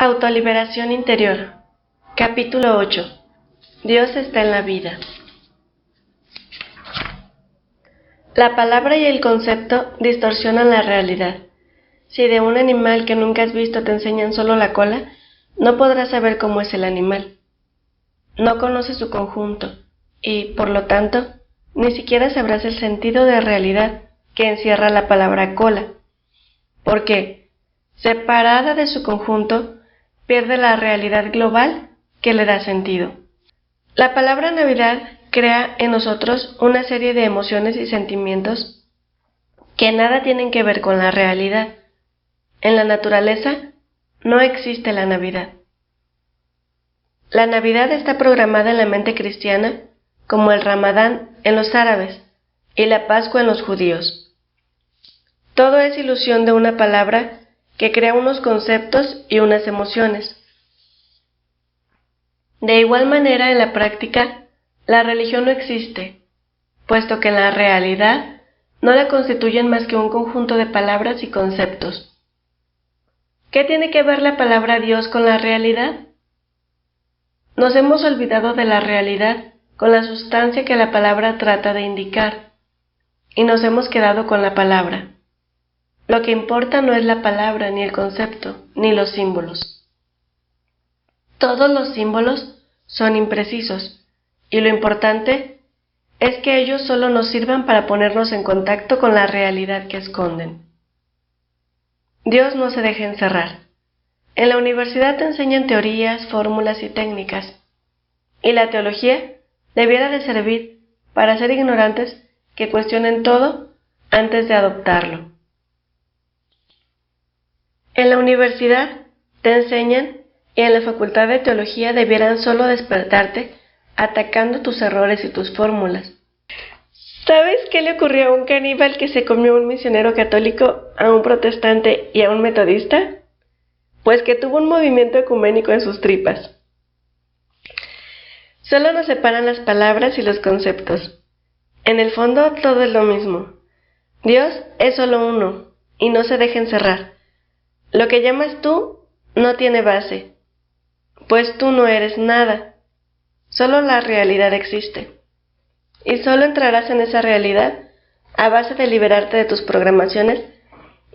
Autoliberación interior. Capítulo 8. Dios está en la vida. La palabra y el concepto distorsionan la realidad. Si de un animal que nunca has visto te enseñan solo la cola, no podrás saber cómo es el animal. No conoces su conjunto y, por lo tanto, ni siquiera sabrás el sentido de realidad que encierra la palabra cola, porque, separada de su conjunto, pierde la realidad global que le da sentido. La palabra Navidad crea en nosotros una serie de emociones y sentimientos que nada tienen que ver con la realidad. En la naturaleza no existe la Navidad. La Navidad está programada en la mente cristiana como el Ramadán en los árabes y la Pascua en los judíos. Todo es ilusión de una palabra que crea unos conceptos y unas emociones. De igual manera, en la práctica, la religión no existe, puesto que en la realidad no la constituyen más que un conjunto de palabras y conceptos. ¿Qué tiene que ver la palabra Dios con la realidad? Nos hemos olvidado de la realidad con la sustancia que la palabra trata de indicar, y nos hemos quedado con la palabra. Lo que importa no es la palabra, ni el concepto, ni los símbolos. Todos los símbolos son imprecisos, y lo importante es que ellos solo nos sirvan para ponernos en contacto con la realidad que esconden. Dios no se deja encerrar. En la universidad te enseñan teorías, fórmulas y técnicas, y la teología debiera de servir para hacer ignorantes que cuestionen todo antes de adoptarlo. En la universidad te enseñan y en la facultad de teología debieran solo despertarte atacando tus errores y tus fórmulas. ¿Sabes qué le ocurrió a un caníbal que se comió a un misionero católico, a un protestante y a un metodista? Pues que tuvo un movimiento ecuménico en sus tripas. Solo nos separan las palabras y los conceptos. En el fondo todo es lo mismo. Dios es solo uno y no se deja encerrar. Lo que llamas tú no tiene base, pues tú no eres nada. Solo la realidad existe. Y solo entrarás en esa realidad a base de liberarte de tus programaciones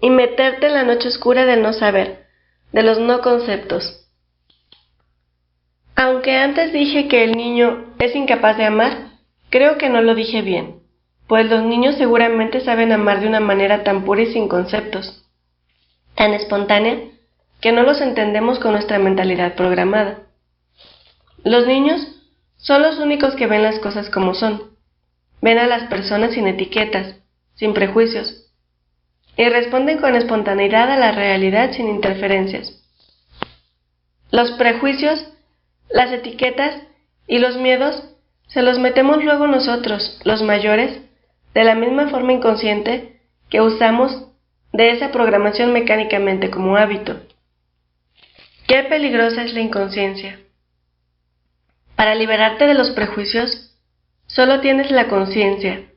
y meterte en la noche oscura del no saber, de los no conceptos. Aunque antes dije que el niño es incapaz de amar, creo que no lo dije bien, pues los niños seguramente saben amar de una manera tan pura y sin conceptos, tan espontánea, que no los entendemos con nuestra mentalidad programada. Los niños son los únicos que ven las cosas como son. Ven a las personas sin etiquetas, sin prejuicios, y responden con espontaneidad a la realidad sin interferencias. Los prejuicios, las etiquetas y los miedos se los metemos luego nosotros, los mayores, de la misma forma inconsciente que usamos de esa programación mecánicamente como hábito. Qué peligrosa es la inconsciencia. Para liberarte de los prejuicios, solo tienes la conciencia.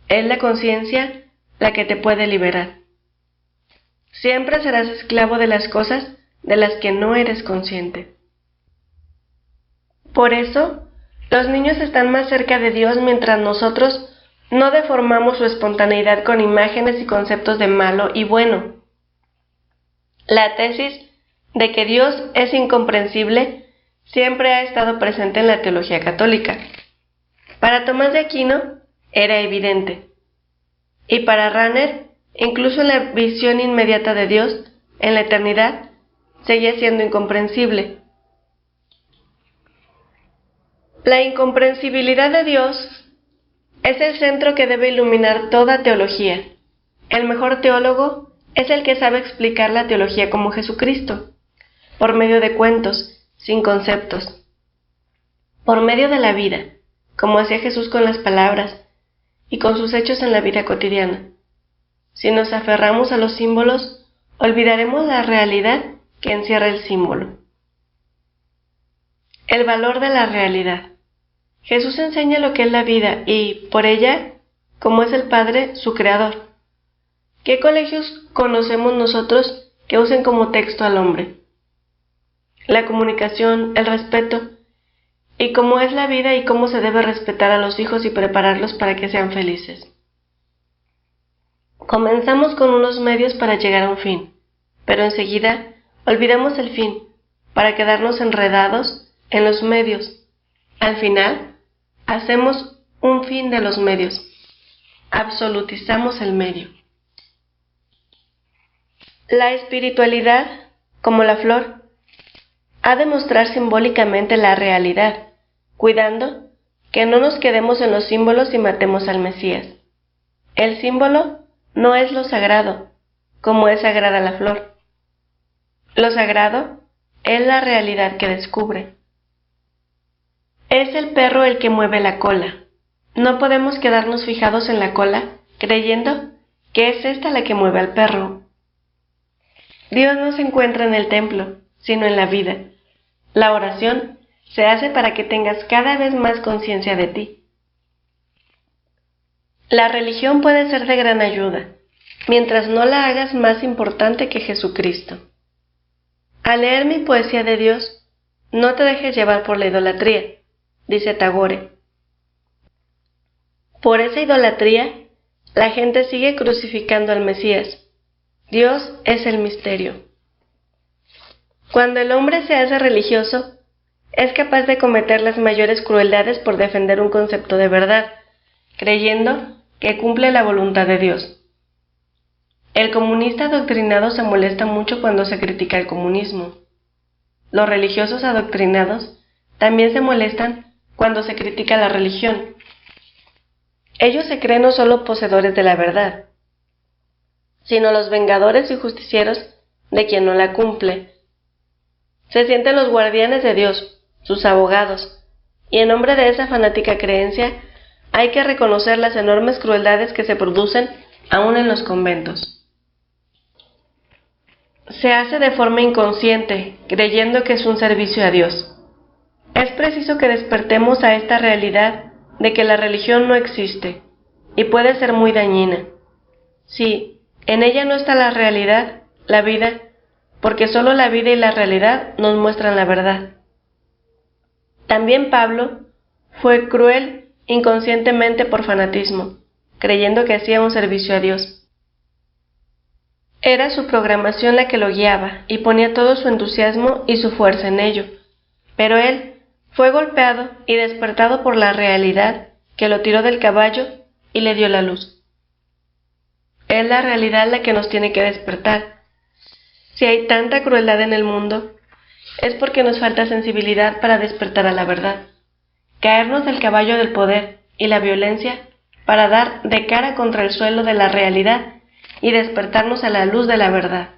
Es la conciencia la que te puede liberar. Siempre serás esclavo de las cosas de las que no eres consciente. Por eso, los niños están más cerca de Dios mientras nosotros no deformamos su espontaneidad con imágenes y conceptos de malo y bueno. La tesis de que Dios es incomprensible siempre ha estado presente en la teología católica. Para Tomás de Aquino era evidente, y para Rahner, incluso en la visión inmediata de Dios, en la eternidad, seguía siendo incomprensible. La incomprensibilidad de Dios es el centro que debe iluminar toda teología. El mejor teólogo es el que sabe explicar la teología como Jesucristo, por medio de cuentos, sin conceptos, por medio de la vida, como hacía Jesús con las palabras y con sus hechos en la vida cotidiana. Si nos aferramos a los símbolos, olvidaremos la realidad que encierra el símbolo. El valor de la realidad. Jesús enseña lo que es la vida y, por ella, como es el Padre, su Creador. ¿Qué colegios conocemos nosotros que usen como texto al hombre? la comunicación, el respeto, y cómo es la vida y cómo se debe respetar a los hijos y prepararlos para que sean felices. Comenzamos con unos medios para llegar a un fin, pero enseguida olvidamos el fin para quedarnos enredados en los medios. Al final, hacemos un fin de los medios. Absolutizamos el medio. La espiritualidad, como la flor, ha de mostrar simbólicamente la realidad, cuidando que no nos quedemos en los símbolos y matemos al Mesías. El símbolo no es lo sagrado, como es sagrada la flor. Lo sagrado es la realidad que descubre. Es el perro el que mueve la cola. No podemos quedarnos fijados en la cola, creyendo que es esta la que mueve al perro. Dios no se encuentra en el templo, sino en la vida. La oración se hace para que tengas cada vez más conciencia de ti. La religión puede ser de gran ayuda, mientras no la hagas más importante que Jesucristo. Al leer mi poesía de Dios, no te dejes llevar por la idolatría, dice Tagore. Por esa idolatría, la gente sigue crucificando al Mesías. Dios es el misterio. Cuando el hombre se hace religioso, es capaz de cometer las mayores crueldades por defender un concepto de verdad, creyendo que cumple la voluntad de Dios. El comunista adoctrinado se molesta mucho cuando se critica el comunismo. Los religiosos adoctrinados también se molestan cuando se critica la religión. Ellos se creen no solo poseedores de la verdad, sino los vengadores y justicieros de quien no la cumple. Se sienten los guardianes de Dios, sus abogados, y en nombre de esa fanática creencia hay que reconocer las enormes crueldades que se producen aún en los conventos. Se hace de forma inconsciente, creyendo que es un servicio a Dios. Es preciso que despertemos a esta realidad de que la religión no existe, y puede ser muy dañina. Sí, en ella no está la realidad, la vida, porque solo la vida y la realidad nos muestran la verdad. También Pablo fue cruel inconscientemente por fanatismo, creyendo que hacía un servicio a Dios. Era su programación la que lo guiaba y ponía todo su entusiasmo y su fuerza en ello, pero él fue golpeado y despertado por la realidad que lo tiró del caballo y le dio la luz. Es la realidad la que nos tiene que despertar. Si hay tanta crueldad en el mundo, es porque nos falta sensibilidad para despertar a la verdad, caernos del caballo del poder y la violencia para dar de cara contra el suelo de la realidad y despertarnos a la luz de la verdad.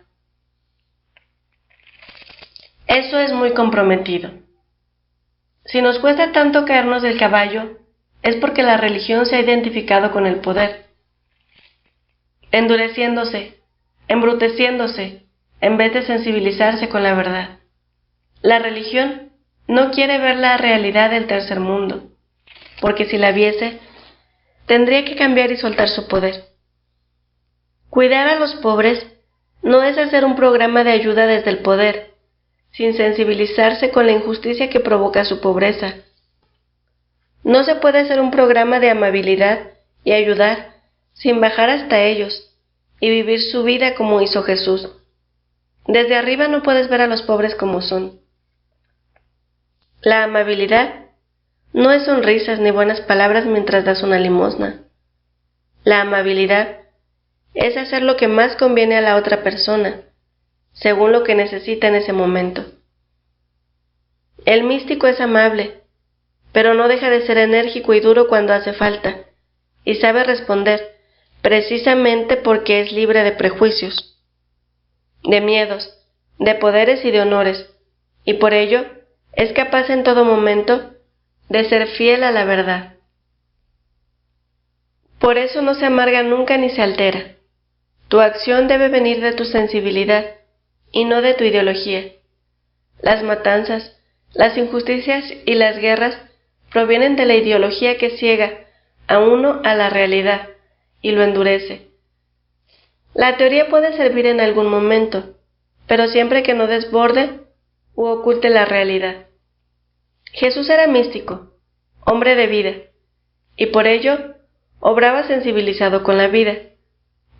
Eso es muy comprometido. Si nos cuesta tanto caernos del caballo, es porque la religión se ha identificado con el poder, endureciéndose, embruteciéndose, en vez de sensibilizarse con la verdad. La religión no quiere ver la realidad del tercer mundo, porque si la viese, tendría que cambiar y soltar su poder. Cuidar a los pobres no es hacer un programa de ayuda desde el poder, sin sensibilizarse con la injusticia que provoca su pobreza. No se puede hacer un programa de amabilidad y ayudar sin bajar hasta ellos y vivir su vida como hizo Jesús. Desde arriba no puedes ver a los pobres como son. La amabilidad no es sonrisas ni buenas palabras mientras das una limosna. La amabilidad es hacer lo que más conviene a la otra persona, según lo que necesita en ese momento. El místico es amable, pero no deja de ser enérgico y duro cuando hace falta, y sabe responder precisamente porque es libre de prejuicios, de miedos, de poderes y de honores, y por ello es capaz en todo momento de ser fiel a la verdad. Por eso no se amarga nunca ni se altera. Tu acción debe venir de tu sensibilidad y no de tu ideología. Las matanzas, las injusticias y las guerras provienen de la ideología que ciega a uno a la realidad y lo endurece. La teoría puede servir en algún momento, pero siempre que no desborde, u oculte la realidad. Jesús era místico, hombre de vida, y por ello obraba sensibilizado con la vida.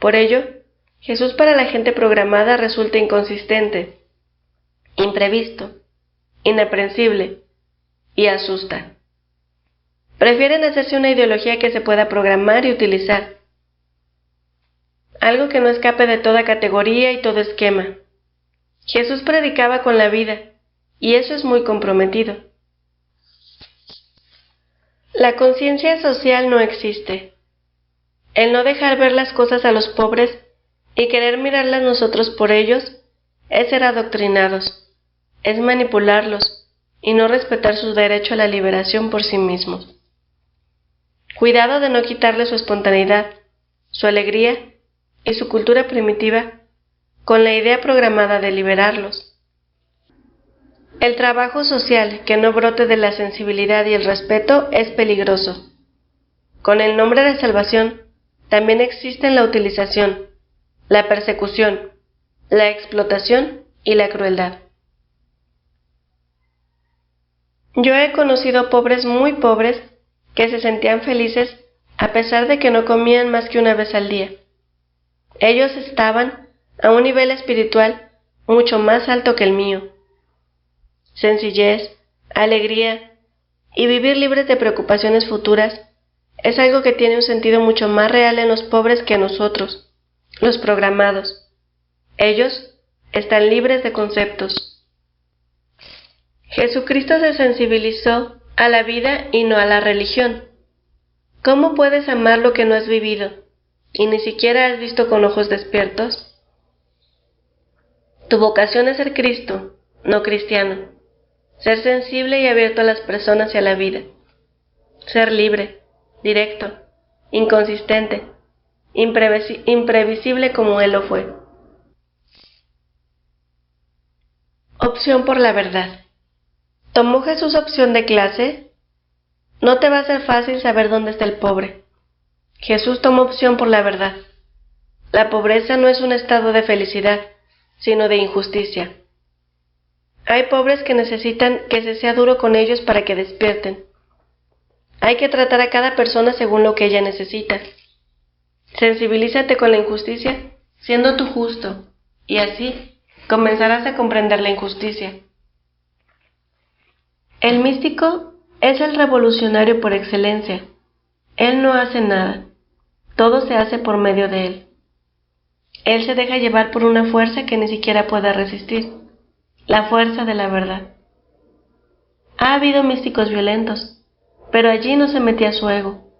Por ello, Jesús para la gente programada resulta inconsistente, imprevisto, inaprensible y asusta. Prefieren hacerse una ideología que se pueda programar y utilizar, algo que no escape de toda categoría y todo esquema. Jesús predicaba con la vida, y eso es muy comprometido. La conciencia social no existe. El no dejar ver las cosas a los pobres y querer mirarlas nosotros por ellos es ser adoctrinados, es manipularlos y no respetar su derecho a la liberación por sí mismos. Cuidado de no quitarle su espontaneidad, su alegría y su cultura primitiva con la idea programada de liberarlos. El trabajo social que no brote de la sensibilidad y el respeto es peligroso. Con el nombre de salvación también existen la utilización, la persecución, la explotación y la crueldad. Yo he conocido pobres muy pobres que se sentían felices a pesar de que no comían más que una vez al día. Ellos estaban a un nivel espiritual mucho más alto que el mío. Sencillez, alegría y vivir libres de preocupaciones futuras es algo que tiene un sentido mucho más real en los pobres que en nosotros, los programados. Ellos están libres de conceptos. Jesucristo se sensibilizó a la vida y no a la religión. ¿Cómo puedes amar lo que no has vivido y ni siquiera has visto con ojos despiertos? Tu vocación es ser Cristo, no cristiano. Ser sensible y abierto a las personas y a la vida. Ser libre, directo, inconsistente, imprevisible como Él lo fue. Opción por la verdad. ¿Tomó Jesús opción de clase? No te va a ser fácil saber dónde está el pobre. Jesús tomó opción por la verdad. La pobreza no es un estado de felicidad, sino de injusticia. Hay pobres que necesitan que se sea duro con ellos para que despierten. Hay que tratar a cada persona según lo que ella necesita. Sensibilízate con la injusticia, siendo tú justo, y así comenzarás a comprender la injusticia. El místico es el revolucionario por excelencia. Él no hace nada. Todo se hace por medio de él. Él se deja llevar por una fuerza que ni siquiera pueda resistir, la fuerza de la verdad. Ha habido místicos violentos, pero allí no se metía su ego.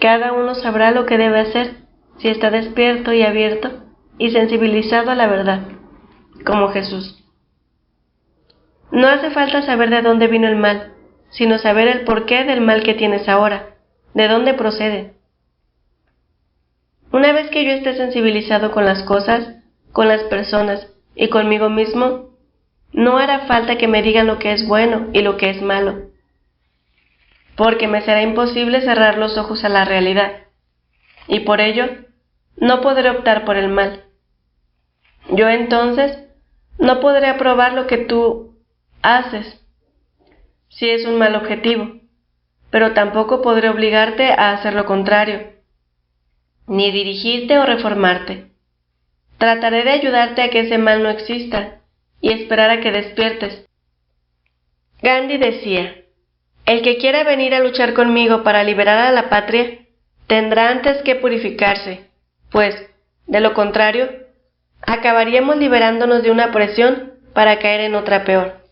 Cada uno sabrá lo que debe hacer si está despierto y abierto y sensibilizado a la verdad, como Jesús. No hace falta saber de dónde vino el mal, sino saber el porqué del mal que tienes ahora, de dónde procede. Una vez que yo esté sensibilizado con las cosas, con las personas y conmigo mismo, no hará falta que me digan lo que es bueno y lo que es malo, porque me será imposible cerrar los ojos a la realidad, y por ello no podré optar por el mal. Yo entonces no podré aprobar lo que tú haces, si es un mal objetivo, pero tampoco podré obligarte a hacer lo contrario, ni dirigirte o reformarte. Trataré de ayudarte a que ese mal no exista y esperar a que despiertes. Gandhi decía, el que quiera venir a luchar conmigo para liberar a la patria, tendrá antes que purificarse, pues, de lo contrario, acabaríamos liberándonos de una presión para caer en otra peor.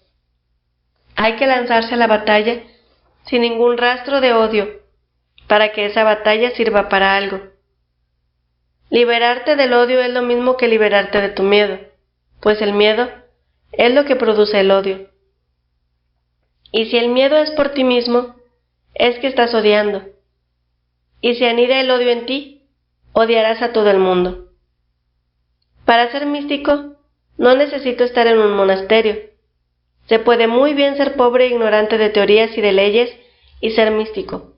Hay que lanzarse a la batalla sin ningún rastro de odio, para que esa batalla sirva para algo. Liberarte del odio es lo mismo que liberarte de tu miedo, pues el miedo es lo que produce el odio. Y si el miedo es por ti mismo, es que estás odiando. Y si anida el odio en ti, odiarás a todo el mundo. Para ser místico, no necesito estar en un monasterio. Se puede muy bien ser pobre e ignorante de teorías y de leyes y ser místico.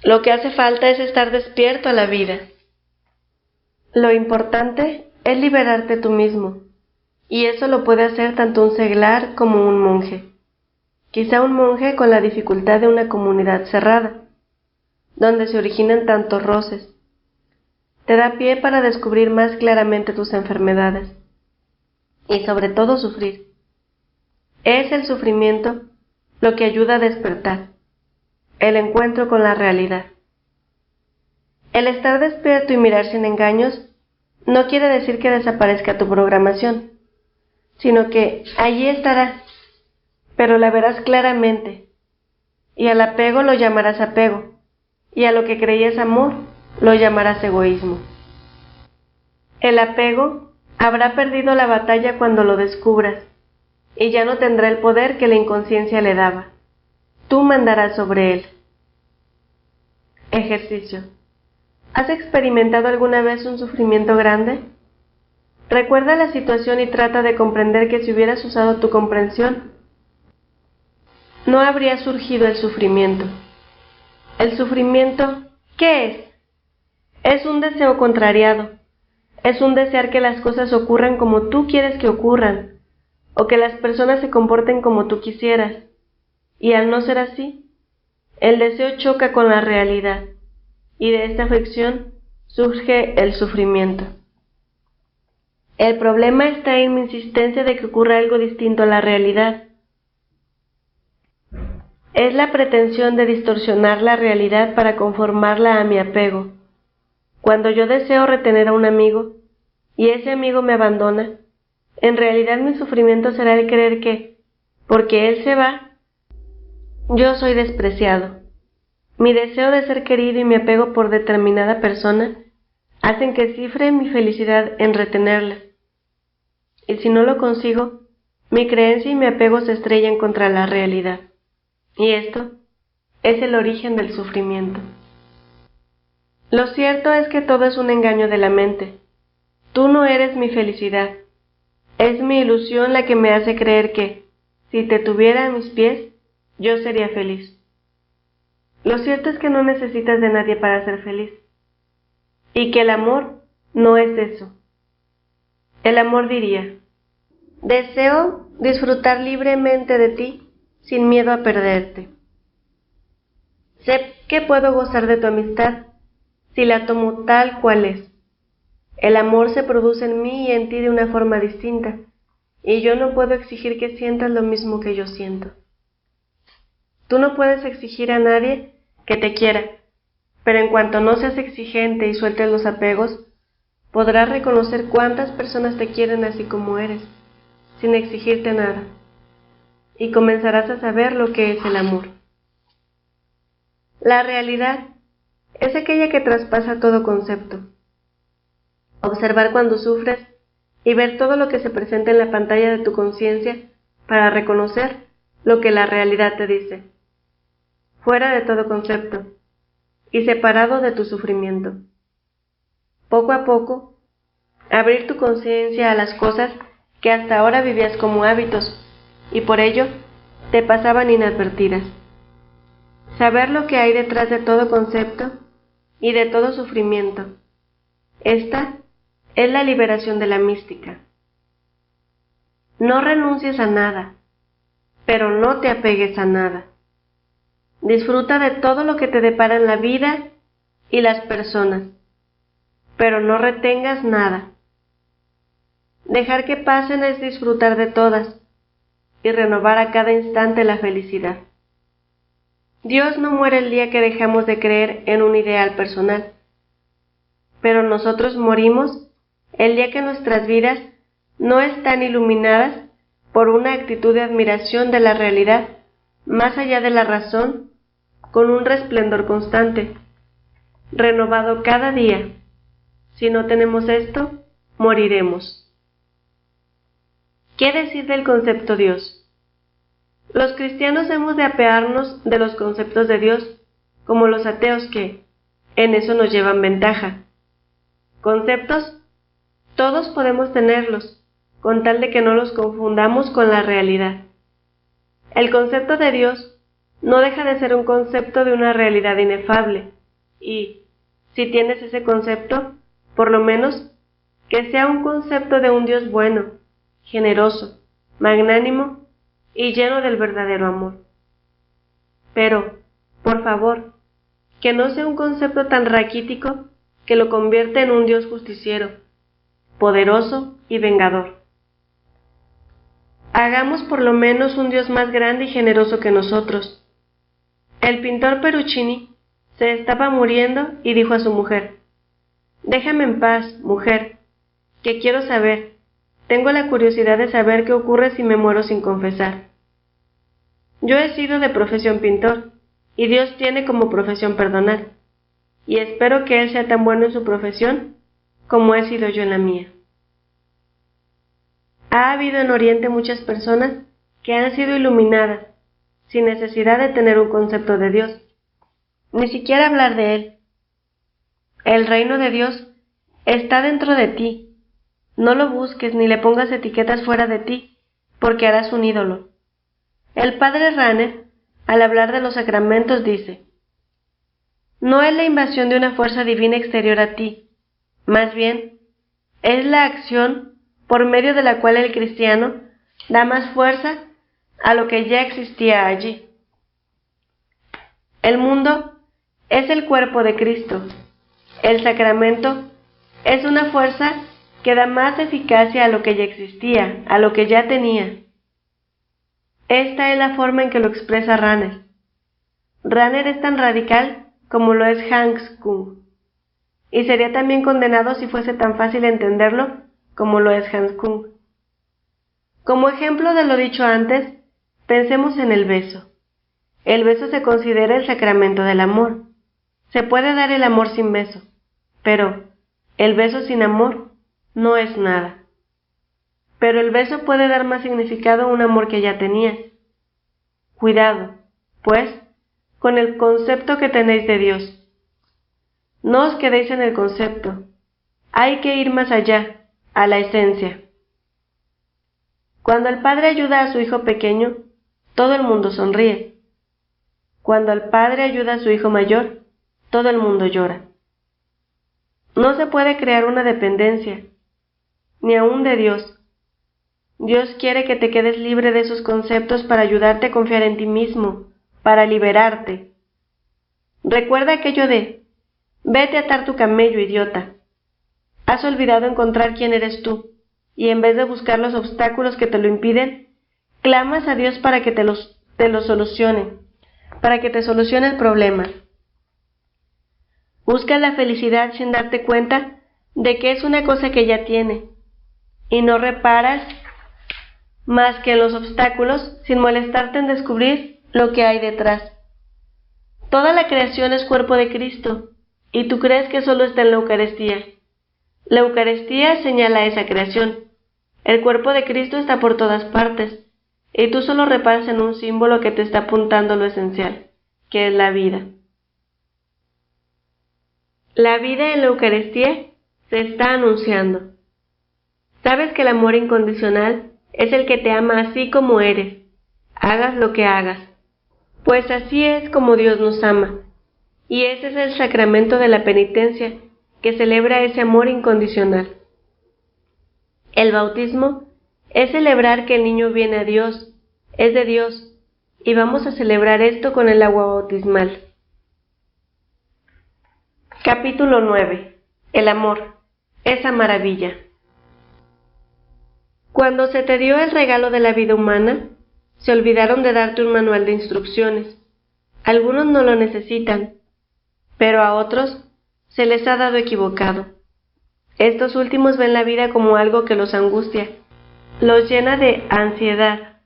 Lo que hace falta es estar despierto a la vida. Lo importante es liberarte tú mismo, y eso lo puede hacer tanto un seglar como un monje. Quizá un monje con la dificultad de una comunidad cerrada, donde se originan tantos roces. Te da pie para descubrir más claramente tus enfermedades y sobre todo sufrir. Es el sufrimiento lo que ayuda a despertar, el encuentro con la realidad. El estar despierto y mirar sin engaños no quiere decir que desaparezca tu programación, sino que allí estará, pero la verás claramente, y al apego lo llamarás apego, y a lo que creías amor lo llamarás egoísmo. El apego habrá perdido la batalla cuando lo descubras, y ya no tendrá el poder que la inconsciencia le daba. Tú mandarás sobre él. Ejercicio. ¿Has experimentado alguna vez un sufrimiento grande? Recuerda la situación y trata de comprender que si hubieras usado tu comprensión, no habría surgido el sufrimiento. ¿El sufrimiento qué es? Es un deseo contrariado. Es un desear que las cosas ocurran como tú quieres que ocurran, o que las personas se comporten como tú quisieras. Y al no ser así, el deseo choca con la realidad, y de esta fricción surge el sufrimiento. El problema está en mi insistencia de que ocurra algo distinto a la realidad. Es la pretensión de distorsionar la realidad para conformarla a mi apego. Cuando yo deseo retener a un amigo, y ese amigo me abandona, en realidad mi sufrimiento será el creer que, porque él se va, yo soy despreciado. Mi deseo de ser querido y mi apego por determinada persona hacen que cifre mi felicidad en retenerla. Y si no lo consigo, mi creencia y mi apego se estrellan contra la realidad. Y esto es el origen del sufrimiento. Lo cierto es que todo es un engaño de la mente. Tú no eres mi felicidad. Es mi ilusión la que me hace creer que, si te tuviera a mis pies, yo sería feliz. Lo cierto es que no necesitas de nadie para ser feliz. Y que el amor no es eso. El amor diría: deseo disfrutar libremente de ti sin miedo a perderte. Sé que puedo gozar de tu amistad si la tomo tal cual es. El amor se produce en mí y en ti de una forma distinta, y yo no puedo exigir que sientas lo mismo que yo siento. Tú no puedes exigir a nadie que te quiera, pero en cuanto no seas exigente y sueltes los apegos, podrás reconocer cuántas personas te quieren así como eres, sin exigirte nada, y comenzarás a saber lo que es el amor. La realidad es aquella que traspasa todo concepto. Observar cuando sufres y ver todo lo que se presenta en la pantalla de tu conciencia para reconocer lo que la realidad te dice, fuera de todo concepto y separado de tu sufrimiento. Poco a poco, abrir tu conciencia a las cosas que hasta ahora vivías como hábitos y por ello te pasaban inadvertidas. Saber lo que hay detrás de todo concepto y de todo sufrimiento. Esta es la liberación de la mística. No renuncies a nada, pero no te apegues a nada. Disfruta de todo lo que te deparan la vida y las personas, pero no retengas nada. Dejar que pasen es disfrutar de todas y renovar a cada instante la felicidad. Dios no muere el día que dejamos de creer en un ideal personal, pero nosotros morimos el día que nuestras vidas no están iluminadas por una actitud de admiración de la realidad más allá de la razón, con un resplendor constante, renovado cada día. Si no tenemos esto, moriremos. ¿Qué decir del concepto Dios? Los cristianos hemos de apearnos de los conceptos de Dios, como los ateos que, en eso nos llevan ventaja. Conceptos, todos podemos tenerlos, con tal de que no los confundamos con la realidad. El concepto de Dios no deja de ser un concepto de una realidad inefable, y, si tienes ese concepto, por lo menos, que sea un concepto de un Dios bueno, generoso, magnánimo y lleno del verdadero amor. Pero, por favor, que no sea un concepto tan raquítico que lo convierte en un Dios justiciero, poderoso y vengador. Hagamos por lo menos un Dios más grande y generoso que nosotros. El pintor Peruchini se estaba muriendo y dijo a su mujer: «Déjame en paz, mujer, que quiero saber. Tengo la curiosidad de saber qué ocurre si me muero sin confesar. Yo he sido de profesión pintor, y Dios tiene como profesión perdonar, y espero que Él sea tan bueno en su profesión como he sido yo en la mía». Ha habido en Oriente muchas personas que han sido iluminadas, sin necesidad de tener un concepto de Dios, ni siquiera hablar de Él. El reino de Dios está dentro de ti. No lo busques ni le pongas etiquetas fuera de ti, porque harás un ídolo. El padre Rahner, al hablar de los sacramentos, dice: «No es la invasión de una fuerza divina exterior a ti, más bien es la acción por medio de la cual el cristiano da más fuerza a lo que ya existía allí. El mundo es el cuerpo de Cristo. El sacramento es una fuerza que da más eficacia a lo que ya existía, a lo que ya tenía». Esta es la forma en que lo expresa Rahner. Rahner es tan radical como lo es Hans Kung, y sería también condenado si fuese tan fácil entenderlo como lo es Hans Kung. Como ejemplo de lo dicho antes, pensemos en el beso. El beso se considera el sacramento del amor. Se puede dar el amor sin beso, pero el beso sin amor no es nada. Pero el beso puede dar más significado a un amor que ya tenías. Cuidado, pues, con el concepto que tenéis de Dios. No os quedéis en el concepto. Hay que ir más allá, a la esencia. Cuando el padre ayuda a su hijo pequeño, todo el mundo sonríe. Cuando el padre ayuda a su hijo mayor, todo el mundo llora. No se puede crear una dependencia, ni aún de Dios. Dios quiere que te quedes libre de esos conceptos para ayudarte a confiar en ti mismo, para liberarte. Recuerda aquello de: «Vete a atar tu camello, idiota». Has olvidado encontrar quién eres tú, y en vez de buscar los obstáculos que te lo impiden, clamas a Dios para que te lo solucione, para que te solucione el problema. Busca la felicidad sin darte cuenta de que es una cosa que ya tiene, y no reparas más que en los obstáculos sin molestarte en descubrir lo que hay detrás. Toda la creación es cuerpo de Cristo, y tú crees que solo está en la Eucaristía. La Eucaristía señala esa creación. El cuerpo de Cristo está por todas partes, y tú solo reparas en un símbolo que te está apuntando lo esencial, que es la vida. La vida en la Eucaristía se está anunciando. Sabes que el amor incondicional es el que te ama así como eres, hagas lo que hagas. Pues así es como Dios nos ama, y ese es el sacramento de la penitencia, que celebra ese amor incondicional. El bautismo es celebrar que el niño viene a Dios, es de Dios, y vamos a celebrar esto con el agua bautismal. Capítulo 9. El amor, esa maravilla. Cuando se te dio el regalo de la vida humana, se olvidaron de darte un manual de instrucciones. Algunos no lo necesitan, pero a otros se les ha dado equivocado. Estos últimos ven la vida como algo que los angustia, los llena de ansiedad,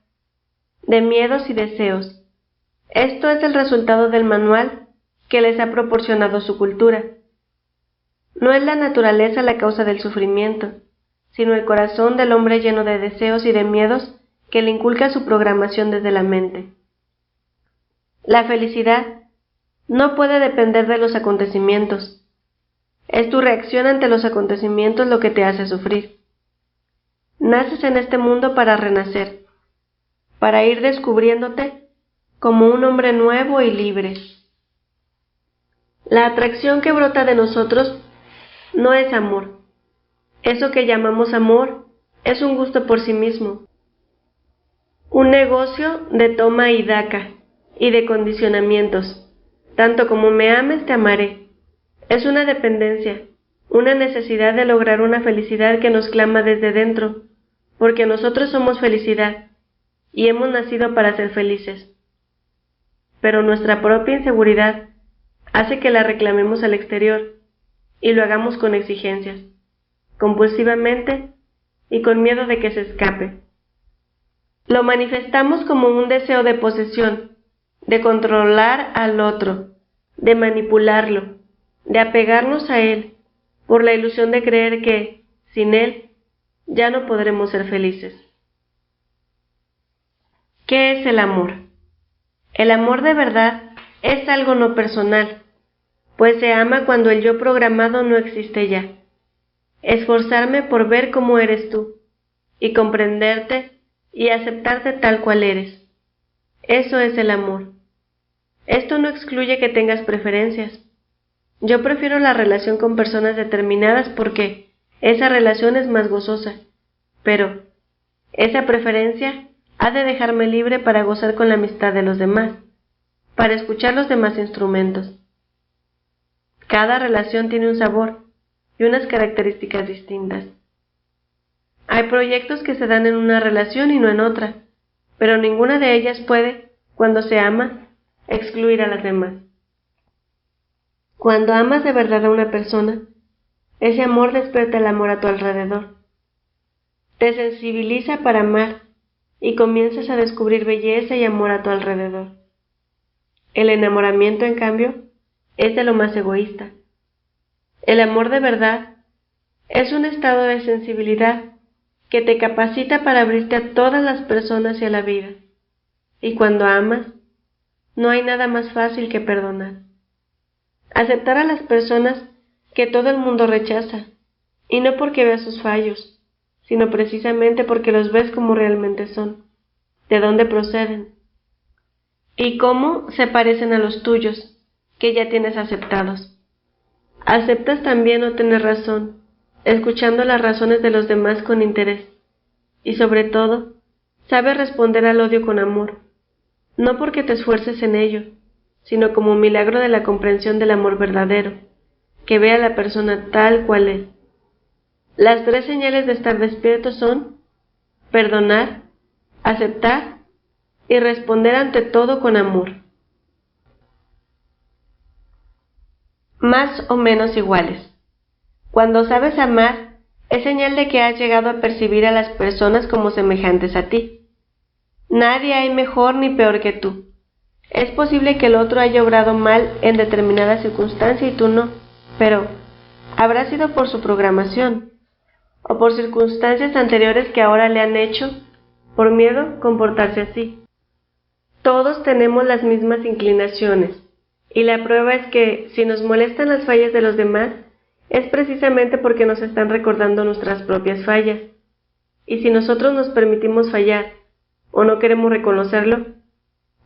de miedos y deseos. Esto es el resultado del manual que les ha proporcionado su cultura. No es la naturaleza la causa del sufrimiento, sino el corazón del hombre lleno de deseos y de miedos que le inculca su programación desde la mente. La felicidad no puede depender de los acontecimientos. Es tu reacción ante los acontecimientos lo que te hace sufrir. Naces en este mundo para renacer, para ir descubriéndote como un hombre nuevo y libre. La atracción que brota de nosotros no es amor. Eso que llamamos amor es un gusto por sí mismo, un negocio de toma y daca y de condicionamientos. Tanto como me ames, te amaré. Es una dependencia, una necesidad de lograr una felicidad que nos clama desde dentro, porque nosotros somos felicidad y hemos nacido para ser felices. Pero nuestra propia inseguridad hace que la reclamemos al exterior y lo hagamos con exigencias, compulsivamente y con miedo de que se escape. Lo manifestamos como un deseo de posesión, de controlar al otro, de manipularlo, de apegarnos a él, por la ilusión de creer que, sin él, ya no podremos ser felices. ¿Qué es el amor? El amor de verdad es algo no personal, pues se ama cuando el yo programado no existe ya. Esforzarme por ver cómo eres tú, y comprenderte y aceptarte tal cual eres. Eso es el amor. Esto no excluye que tengas preferencias. Yo prefiero la relación con personas determinadas porque esa relación es más gozosa, pero esa preferencia ha de dejarme libre para gozar con la amistad de los demás, para escuchar los demás instrumentos. Cada relación tiene un sabor y unas características distintas. Hay proyectos que se dan en una relación y no en otra, pero ninguna de ellas puede, cuando se ama, excluir a las demás. Cuando amas de verdad a una persona, ese amor despierta el amor a tu alrededor. Te sensibiliza para amar y comienzas a descubrir belleza y amor a tu alrededor. El enamoramiento, en cambio, es de lo más egoísta. El amor de verdad es un estado de sensibilidad que te capacita para abrirte a todas las personas y a la vida. Y cuando amas, no hay nada más fácil que perdonar. Aceptar a las personas que todo el mundo rechaza, y no porque veas sus fallos, sino precisamente porque los ves como realmente son, de dónde proceden, y cómo se parecen a los tuyos, que ya tienes aceptados. Aceptas también no tener razón, escuchando las razones de los demás con interés, y sobre todo, sabes responder al odio con amor, no porque te esfuerces en ello, sino como un milagro de la comprensión del amor verdadero, que ve a la persona tal cual es. Las 3 señales de estar despierto son perdonar, aceptar y responder ante todo con amor. Más o menos iguales. Cuando sabes amar, es señal de que has llegado a percibir a las personas como semejantes a ti. Nadie hay mejor ni peor que tú. Es posible que el otro haya obrado mal en determinada circunstancia y tú no, pero habrá sido por su programación, o por circunstancias anteriores que ahora le han hecho, por miedo, comportarse así. Todos tenemos las mismas inclinaciones, y la prueba es que si nos molestan las fallas de los demás, es precisamente porque nos están recordando nuestras propias fallas. Y si nosotros nos permitimos fallar, o no queremos reconocerlo,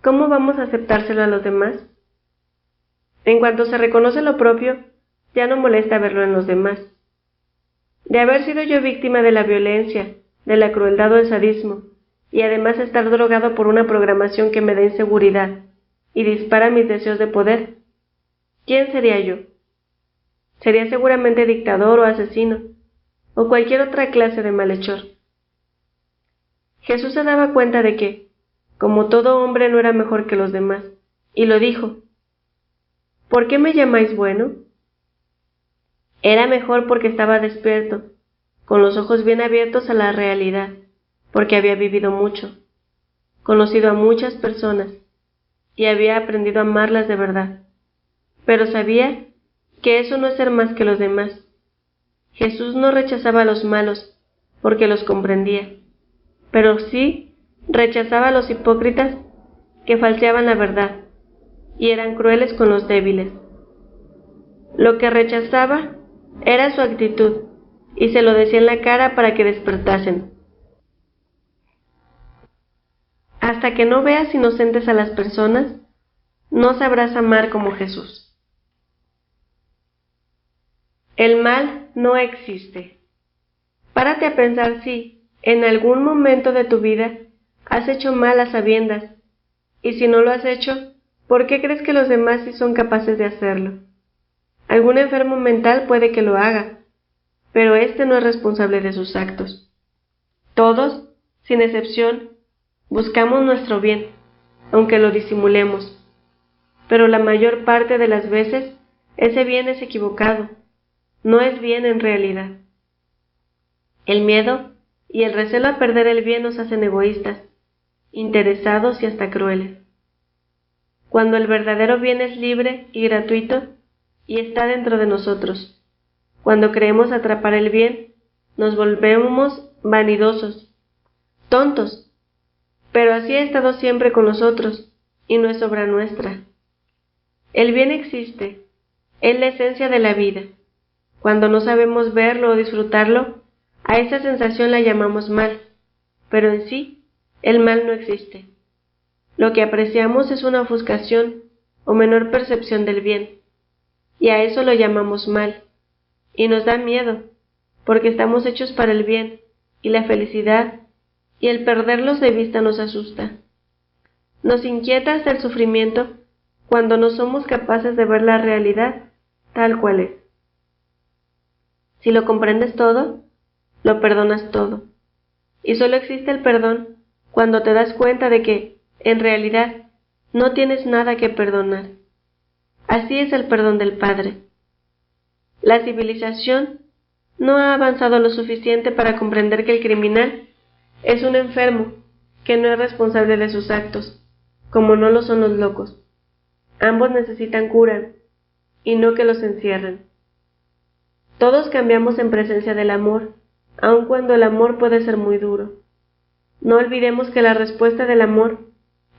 ¿cómo vamos a aceptárselo a los demás? En cuanto se reconoce lo propio, ya no molesta verlo en los demás. De haber sido yo víctima de la violencia, de la crueldad o el sadismo, y además estar drogado por una programación que me da inseguridad y dispara mis deseos de poder, ¿quién sería yo? Sería seguramente dictador o asesino, o cualquier otra clase de malhechor. Jesús se daba cuenta de que, como todo hombre, no era mejor que los demás, y lo dijo: ¿por qué me llamáis bueno? Era mejor porque estaba despierto, con los ojos bien abiertos a la realidad, porque había vivido mucho, conocido a muchas personas, y había aprendido a amarlas de verdad. Pero sabía que eso no es ser más que los demás. Jesús no rechazaba a los malos, porque los comprendía, pero sí rechazaba a los hipócritas que falseaban la verdad, y eran crueles con los débiles. Lo que rechazaba era su actitud, y se lo decía en la cara para que despertasen. Hasta que no veas inocentes a las personas, no sabrás amar como Jesús. El mal no existe. Párate a pensar si, En algún momento de tu vida has hecho mal a sabiendas, y si no lo has hecho, ¿por qué crees que los demás sí son capaces de hacerlo? Algún enfermo mental puede que lo haga, pero éste no es responsable de sus actos. Todos, sin excepción, buscamos nuestro bien, aunque lo disimulemos, pero la mayor parte de las veces ese bien es equivocado, no es bien en realidad. El miedo y el recelo a perder el bien nos hacen egoístas, interesados y hasta crueles. Cuando el verdadero bien es libre y gratuito y está dentro de nosotros, cuando creemos atrapar el bien, nos volvemos vanidosos, tontos, pero así ha estado siempre con nosotros y no es obra nuestra. El bien existe, es la esencia de la vida. Cuando no sabemos verlo o disfrutarlo, a esa sensación la llamamos mal, pero en sí, el mal no existe. Lo que apreciamos es una ofuscación o menor percepción del bien, y a eso lo llamamos mal, y nos da miedo, porque estamos hechos para el bien y la felicidad, y el perderlos de vista nos asusta. Nos inquieta hasta el sufrimiento cuando no somos capaces de ver la realidad tal cual es. Si lo comprendes todo, lo perdonas todo. Y solo existe el perdón cuando te das cuenta de que, en realidad, no tienes nada que perdonar. Así es el perdón del Padre. La civilización no ha avanzado lo suficiente para comprender que el criminal es un enfermo que no es responsable de sus actos, como no lo son los locos. Ambos necesitan cura, y no que los encierren. Todos cambiamos en presencia del amor, aun cuando el amor puede ser muy duro. No olvidemos que la respuesta del amor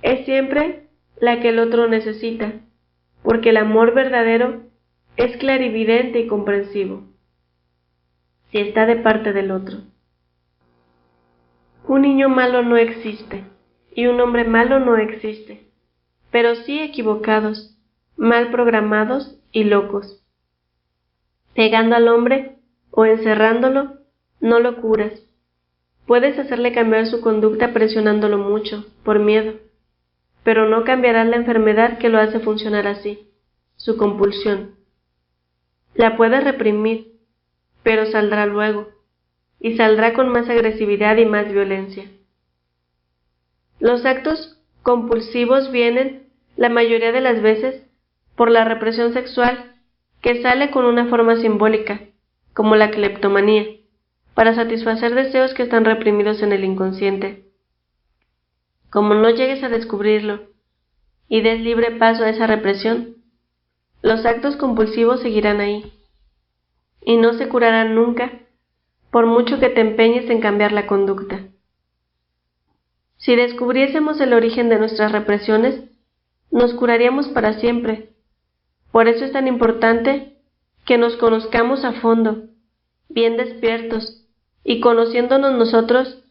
es siempre la que el otro necesita, porque el amor verdadero es clarividente y comprensivo, si está de parte del otro. Un niño malo no existe, y un hombre malo no existe, pero sí equivocados, mal programados y locos. Pegando al hombre o encerrándolo, no lo curas. Puedes hacerle cambiar su conducta presionándolo mucho, por miedo, pero no cambiarás la enfermedad que lo hace funcionar así, su compulsión. La puedes reprimir, pero saldrá luego, y saldrá con más agresividad y más violencia. Los actos compulsivos vienen, la mayoría de las veces, por la represión sexual, que sale con una forma simbólica, como la cleptomanía, para satisfacer deseos que están reprimidos en el inconsciente. Como no llegues a descubrirlo y des libre paso a esa represión, los actos compulsivos seguirán ahí, y no se curarán nunca, por mucho que te empeñes en cambiar la conducta. Si descubriésemos el origen de nuestras represiones, nos curaríamos para siempre. Por eso es tan importante que nos conozcamos a fondo, bien despiertos, y conociéndonos nosotros,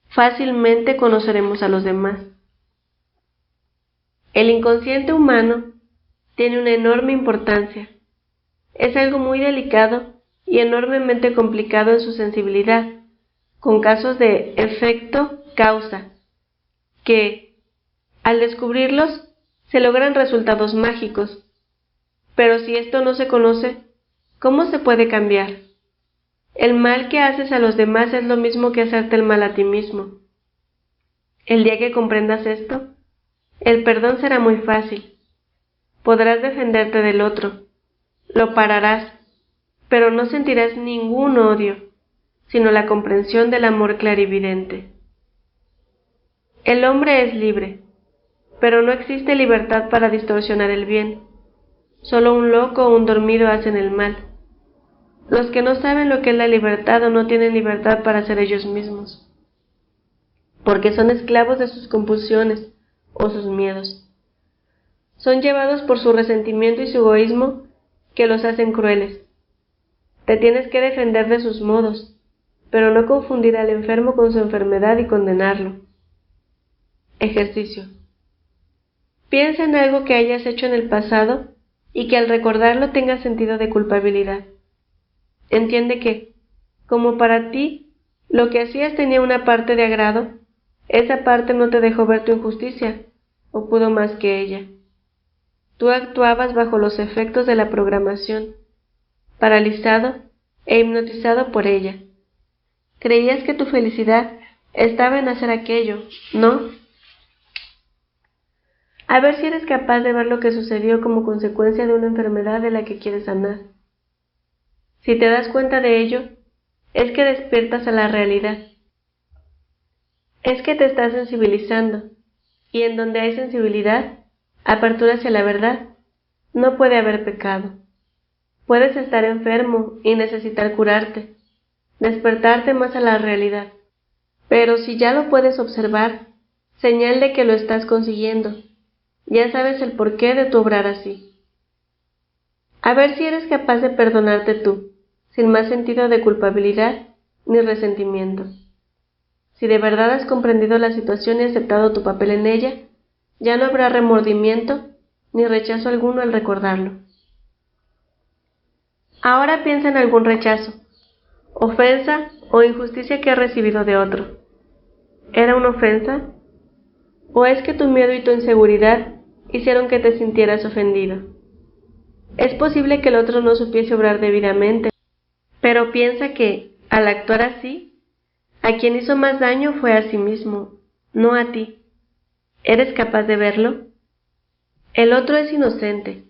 fácilmente conoceremos a los demás. El inconsciente humano tiene una enorme importancia. Es algo muy delicado y enormemente complicado en su sensibilidad, con casos de efecto-causa, que, al descubrirlos, se logran resultados mágicos. Pero si esto no se conoce, ¿cómo se puede cambiar? El mal que haces a los demás es lo mismo que hacerte el mal a ti mismo. El día que comprendas esto, el perdón será muy fácil. Podrás defenderte del otro, lo pararás, pero no sentirás ningún odio, sino la comprensión del amor clarividente. El hombre es libre, pero no existe libertad para distorsionar el bien. Solo un loco o un dormido hacen el mal. Los que no saben lo que es la libertad o no tienen libertad para ser ellos mismos, porque son esclavos de sus compulsiones o sus miedos. Son llevados por su resentimiento y su egoísmo que los hacen crueles. Te tienes que defender de sus modos, pero no confundir al enfermo con su enfermedad y condenarlo. Ejercicio. Piensa en algo que hayas hecho en el pasado y que al recordarlo tenga sentido de culpabilidad. Entiende que, como para ti Lo que hacías tenía una parte de agrado, esa parte no te dejó ver tu injusticia, o pudo más que ella. Tú actuabas bajo los efectos de la programación, paralizado e hipnotizado por ella. Creías que tu felicidad estaba en hacer aquello, ¿no? A ver si eres capaz de ver lo que sucedió como consecuencia de una enfermedad de la que quieres sanar. Si te das cuenta de ello, es que despiertas a la realidad. Es que te estás sensibilizando, y en donde hay sensibilidad, apertura hacia la verdad, no puede haber pecado. Puedes estar enfermo y necesitar curarte, despertarte más a la realidad. Pero si ya lo puedes observar, señal de que lo estás consiguiendo. Ya sabes el porqué de tu obrar así. A ver si eres capaz de perdonarte tú, sin más sentido de culpabilidad ni resentimiento. Si de verdad has comprendido la situación y aceptado tu papel en ella, ya no habrá remordimiento ni rechazo alguno al recordarlo. Ahora piensa en algún rechazo, ofensa o injusticia que has recibido de otro. ¿Era una ofensa? ¿O es que tu miedo y tu inseguridad hicieron que te sintieras ofendido? Es posible que el otro no supiese obrar debidamente, pero piensa que, al actuar así, a quien hizo más daño fue a sí mismo, no a ti. ¿Eres capaz de verlo? El otro es inocente,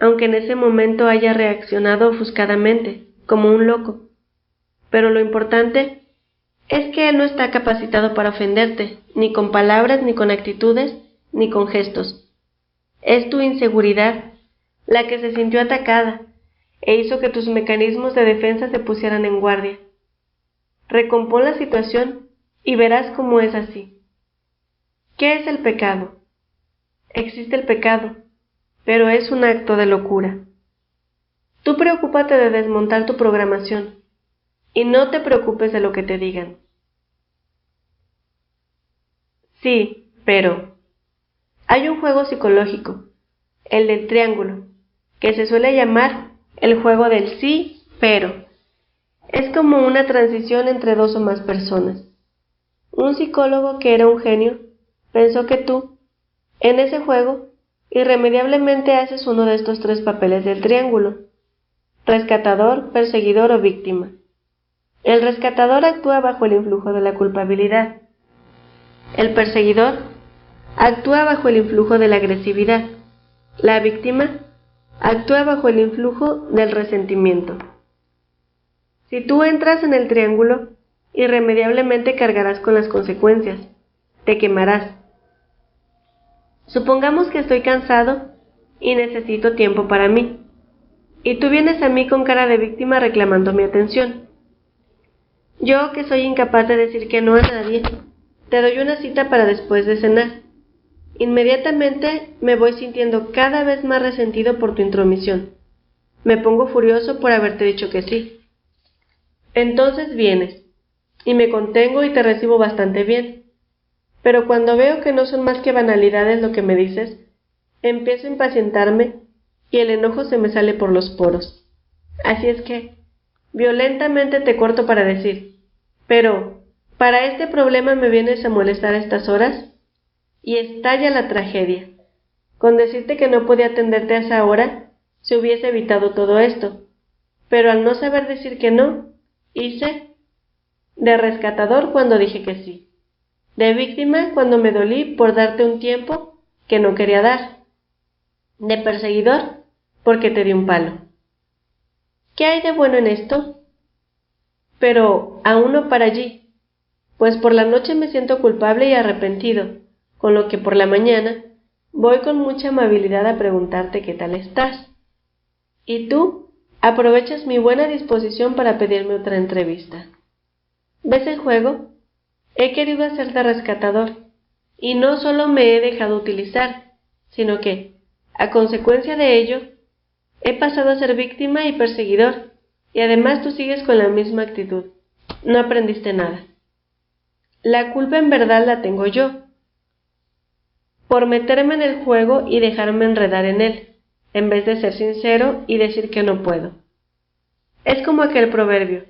aunque en ese momento haya reaccionado ofuscadamente, como un loco. Pero lo importante es que él no está capacitado para ofenderte, ni con palabras, ni con actitudes, ni con gestos. Es tu inseguridad la que se sintió atacada e hizo que tus mecanismos de defensa se pusieran en guardia. Recompón la situación y verás cómo es así. ¿Qué es el pecado? Existe el pecado, pero es un acto de locura. Tú preocúpate de desmontar tu programación y no te preocupes de lo que te digan. Sí, pero hay un juego psicológico, el del triángulo, que se suele llamar el juego del sí, pero. Es como una transición entre dos o más personas. Un psicólogo que era un genio pensó que tú, en ese juego, irremediablemente haces uno de estos tres papeles del triángulo: rescatador, perseguidor o víctima. El rescatador actúa bajo el influjo de la culpabilidad. El perseguidor actúa bajo el influjo de la agresividad. La víctima actúa bajo el influjo del resentimiento. Si tú entras en el triángulo, irremediablemente cargarás con las consecuencias. Te quemarás. Supongamos que estoy cansado y necesito tiempo para mí, y tú vienes a mí con cara de víctima reclamando mi atención. Yo, que soy incapaz de decir que no a nadie, te doy una cita para después de cenar. Inmediatamente me voy sintiendo cada vez más resentido por tu intromisión. Me pongo furioso por haberte dicho que sí. Entonces vienes, y me contengo y te recibo bastante bien. Pero cuando veo que no son más que banalidades lo que me dices, empiezo a impacientarme y el enojo se me sale por los poros. Así es que, violentamente te corto para decir, pero, ¿para este problema me vienes a molestar a estas horas? Y estalla la tragedia. Con decirte que no podía atenderte a esa hora, se hubiese evitado todo esto. Pero al no saber decir que no, hice de rescatador cuando dije que sí, de víctima cuando me dolí por darte un tiempo que no quería dar, de perseguidor porque te di un palo. ¿Qué hay de bueno en esto? Pero aún no para allí, pues por la noche me siento culpable y arrepentido, con lo que por la mañana voy con mucha amabilidad a preguntarte qué tal estás. Y tú aprovechas mi buena disposición para pedirme otra entrevista. ¿Ves el juego? He querido hacerte rescatador, y no solo me he dejado utilizar, sino que, a consecuencia de ello, he pasado a ser víctima y perseguidor, y además tú sigues con la misma actitud. No aprendiste nada. La culpa en verdad la tengo yo, por meterme en el juego y dejarme enredar en él, en vez de ser sincero y decir que no puedo. Es como aquel proverbio: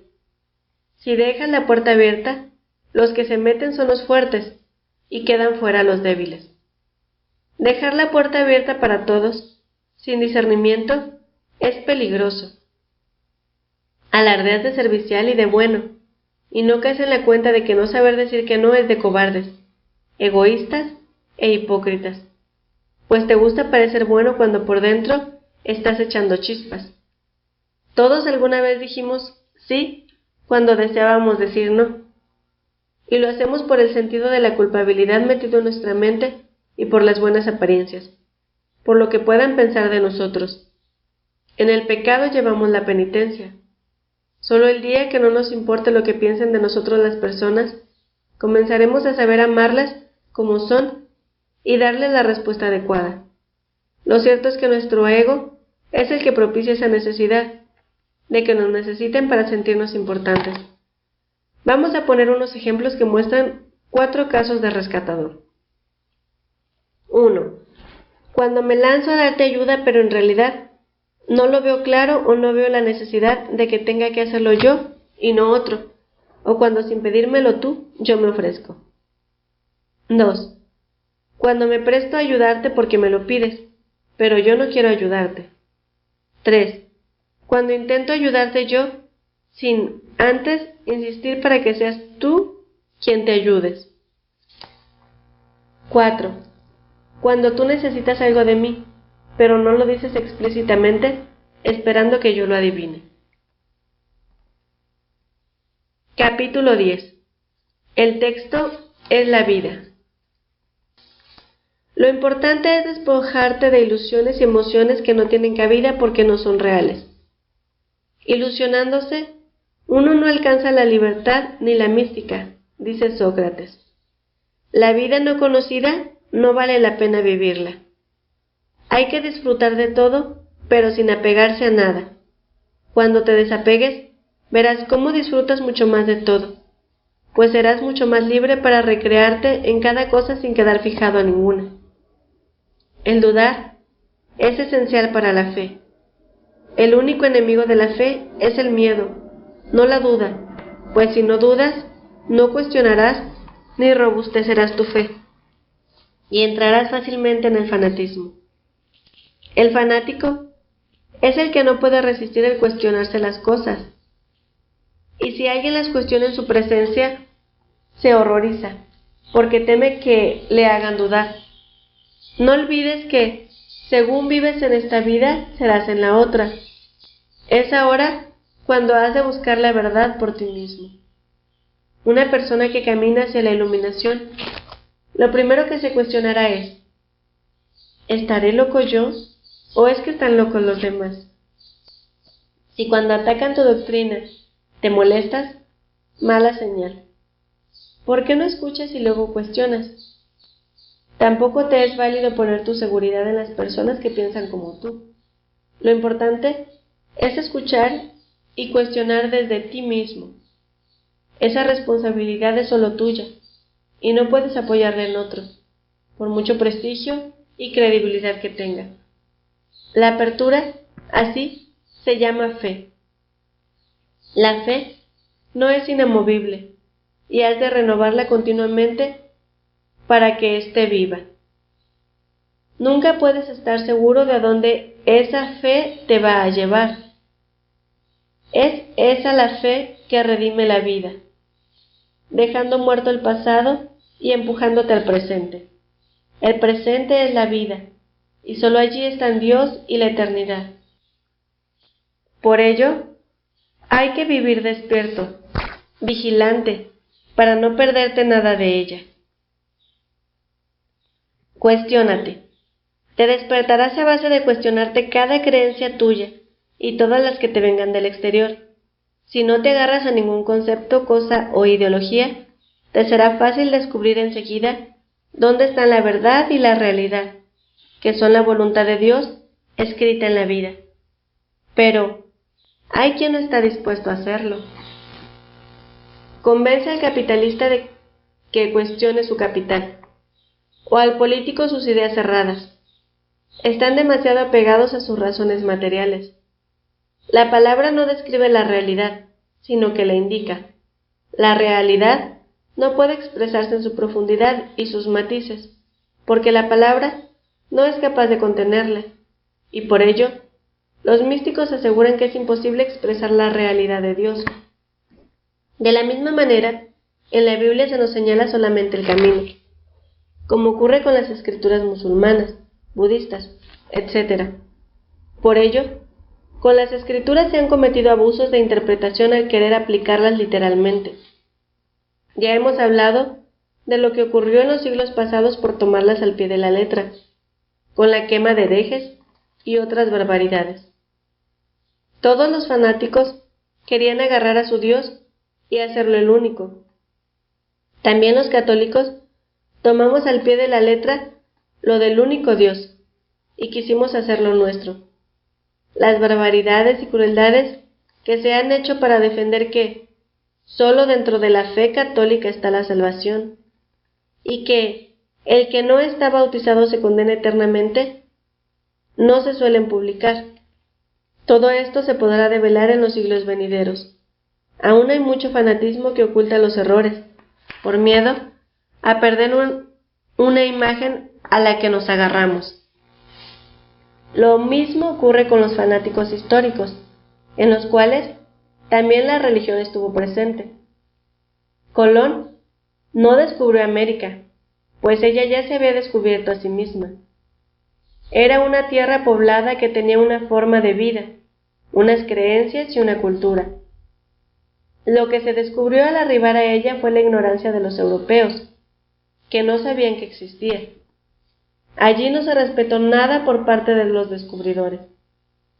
Si dejas la puerta abierta, los que se meten son los fuertes y quedan fuera los débiles. Dejar la puerta abierta para todos, sin discernimiento, es peligroso. Alardeas de servicial y de bueno, y no caes en la cuenta de que no saber decir que no es de cobardes, egoístas e hipócritas, pues te gusta parecer bueno cuando por dentro estás echando chispas. Todos alguna vez dijimos sí cuando deseábamos decir no, y lo hacemos por el sentido de la culpabilidad metido en nuestra mente y por las buenas apariencias, por lo que puedan pensar de nosotros. En el pecado llevamos la penitencia. Solo el día que no nos importe lo que piensen de nosotros las personas, comenzaremos a saber amarlas como son y darles la respuesta adecuada. Lo cierto es que nuestro ego es el que propicia esa necesidad de que nos necesiten para sentirnos importantes. Vamos a poner unos ejemplos que muestran 4 casos de rescatador. 1. Cuando me lanzo a darte ayuda, pero en realidad no lo veo claro o no veo la necesidad de que tenga que hacerlo yo y no otro, o cuando sin pedírmelo tú, yo me ofrezco. 2. Cuando me presto a ayudarte porque me lo pides, pero yo no quiero ayudarte. 3. Cuando intento ayudarte yo, sin antes insistir para que seas tú quien te ayudes. 4. Cuando tú necesitas algo de mí, pero no lo dices explícitamente, esperando que yo lo adivine. Capítulo 10. El texto es la vida. Lo importante es despojarte de ilusiones y emociones que no tienen cabida porque no son reales. Ilusionándose, uno no alcanza la libertad ni la mística, dice Sócrates. La vida no conocida no vale la pena vivirla. Hay que disfrutar de todo, pero sin apegarse a nada. Cuando te desapegues, verás cómo disfrutas mucho más de todo, pues serás mucho más libre para recrearte en cada cosa sin quedar fijado a ninguna. El dudar es esencial para la fe. El único enemigo de la fe es el miedo, no la duda, pues si no dudas, no cuestionarás ni robustecerás tu fe, y entrarás fácilmente en el fanatismo. El fanático es el que no puede resistir el cuestionarse las cosas, y si alguien las cuestiona en su presencia, se horroriza, porque teme que le hagan dudar. No olvides que, según vives en esta vida, serás en la otra. Es ahora cuando has de buscar la verdad por ti mismo. Una persona que camina hacia la iluminación, lo primero que se cuestionará es: ¿estaré loco yo o es que están locos los demás? Si cuando atacan tu doctrina te molestas, mala señal. ¿Por qué no escuchas y luego cuestionas? Tampoco te es válido poner tu seguridad en las personas que piensan como tú. Lo importante es escuchar y cuestionar desde ti mismo. Esa responsabilidad es solo tuya y no puedes apoyarla en otros, por mucho prestigio y credibilidad que tenga. La apertura, así, se llama fe. La fe no es inamovible y has de renovarla continuamente para que esté viva. Nunca puedes estar seguro de a dónde esa fe te va a llevar. Es esa la fe que redime la vida, dejando muerto el pasado y empujándote al presente. El presente es la vida, y solo allí están Dios y la eternidad. Por ello, hay que vivir despierto, vigilante, para no perderte nada de ella. Cuestiónate. Te despertarás a base de cuestionarte cada creencia tuya y todas las que te vengan del exterior. Si no te agarras a ningún concepto, cosa o ideología, te será fácil descubrir enseguida dónde están la verdad y la realidad, que son la voluntad de Dios escrita en la vida. Pero hay quien no está dispuesto a hacerlo. Convence al capitalista de que cuestione su capital, o al político sus ideas cerradas. Están demasiado apegados a sus razones materiales. La palabra no describe la realidad, sino que la indica. La realidad no puede expresarse en su profundidad y sus matices, porque la palabra no es capaz de contenerla, y por ello, los místicos aseguran que es imposible expresar la realidad de Dios. De la misma manera, en la Biblia se nos señala solamente el camino, como ocurre con las escrituras musulmanas, budistas, etc. Por ello, con las escrituras se han cometido abusos de interpretación al querer aplicarlas literalmente. Ya hemos hablado de lo que ocurrió en los siglos pasados por tomarlas al pie de la letra, con la quema de herejes y otras barbaridades. Todos los fanáticos querían agarrar a su Dios y hacerlo el único. También los católicos tomamos al pie de la letra lo del único Dios y quisimos hacerlo nuestro. Las barbaridades y crueldades que se han hecho para defender que solo dentro de la fe católica está la salvación y que el que no está bautizado se condena eternamente, no se suelen publicar. Todo esto se podrá develar en los siglos venideros. Aún hay mucho fanatismo que oculta los errores, por miedo a perder una imagen a la que nos agarramos. Lo mismo ocurre con los fanáticos históricos, en los cuales también la religión estuvo presente. Colón no descubrió América, pues ella ya se había descubierto a sí misma. Era una tierra poblada que tenía una forma de vida, unas creencias y una cultura. Lo que se descubrió al arribar a ella fue la ignorancia de los europeos, que no sabían que existía. Allí no se respetó nada por parte de los descubridores.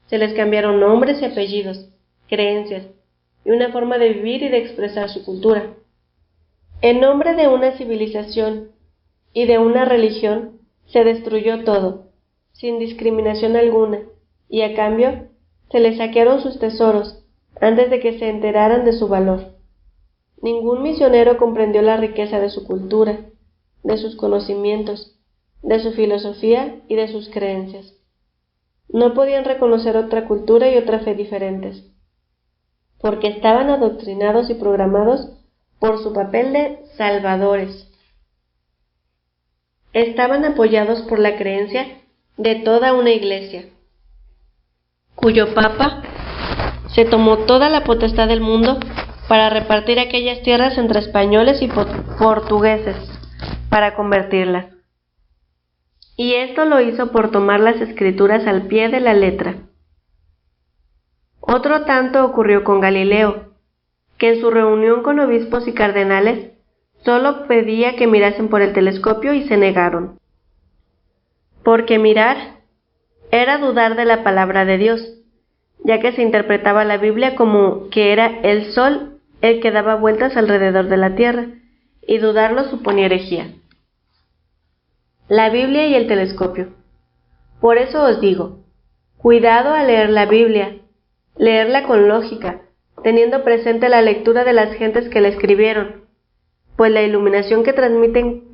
Se les cambiaron nombres y apellidos, creencias, y una forma de vivir y de expresar su cultura. En nombre de una civilización y de una religión, se destruyó todo, sin discriminación alguna, y a cambio, se les saquearon sus tesoros, antes de que se enteraran de su valor. Ningún misionero comprendió la riqueza de su cultura, de sus conocimientos, de su filosofía y de sus creencias. No podían reconocer otra cultura y otra fe diferentes, porque estaban adoctrinados y programados por su papel de salvadores. Estaban apoyados por la creencia de toda una iglesia, cuyo papa se tomó toda la potestad del mundo para repartir aquellas tierras entre españoles y portugueses, para convertirlas. Y esto lo hizo por tomar las escrituras al pie de la letra. Otro tanto ocurrió con Galileo, que en su reunión con obispos y cardenales solo pedía que mirasen por el telescopio y se negaron. Porque mirar era dudar de la palabra de Dios, ya que se interpretaba la Biblia como que era el sol el que daba vueltas alrededor de la tierra, y dudarlo suponía herejía. La Biblia y el telescopio. Por eso os digo, cuidado al leer la Biblia, leerla con lógica, teniendo presente la lectura de las gentes que la escribieron, pues la iluminación que transmiten